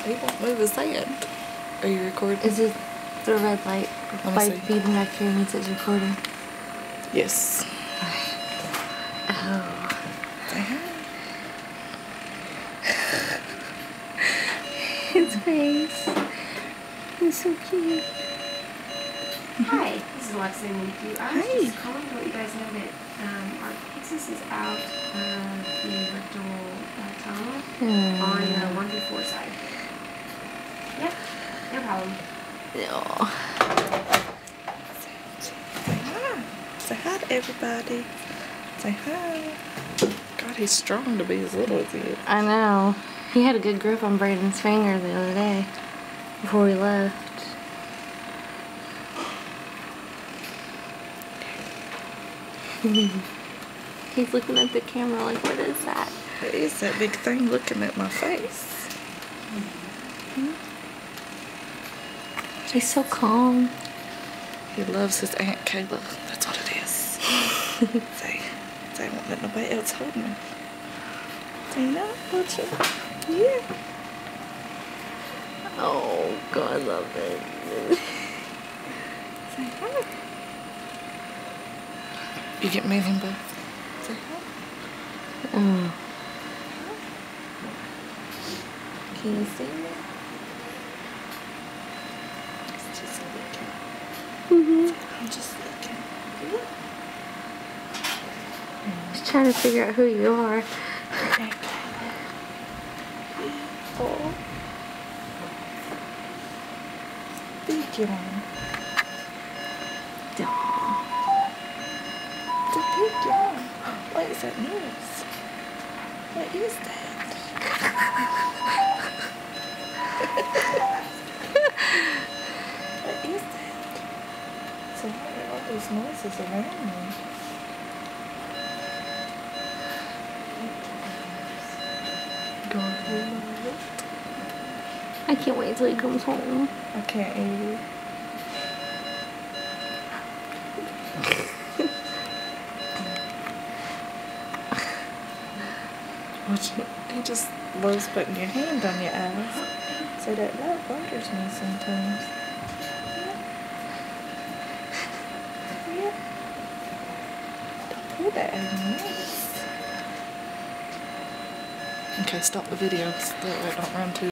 He won't move his hand. Are you recording? Is it the red light? By see. beeping back here means it's recording. Yes. Oh. Say hi. His face. He's so cute. Hi, this is Alexa and Nikki. I was just calling to let you guys know that our Pixis is out of the rectal tunnel on the 1 through 4 side. Yep, no problem. Oh. Say hi. Say hi to everybody. Say hi. God, he's strong to be as little as he is. I know. He had a good grip on Brayden's finger the other day before we left. He's looking at the camera like, what is that? What is that big thing looking at my face? He's so calm. He loves his Aunt Kayla. That's what it is. Say, I won't let nobody else hold me. Say no, won't you? Yeah. Oh, God, I love it. Say hi. You get me them both. Say hi. Oh. Can you see me? It's just looking. I'm just looking. He's trying to figure out who you are. Oh. Big yawn. It's a big yawn. What is that noise? What is that? What is that? So what are all these noises around me? I can't wait till he comes home. I can't either. He just loves putting your hand on your eyes. So that bothers me sometimes. Yeah. Don't pull that out of my nose. Okay, stop the video so that I don't run too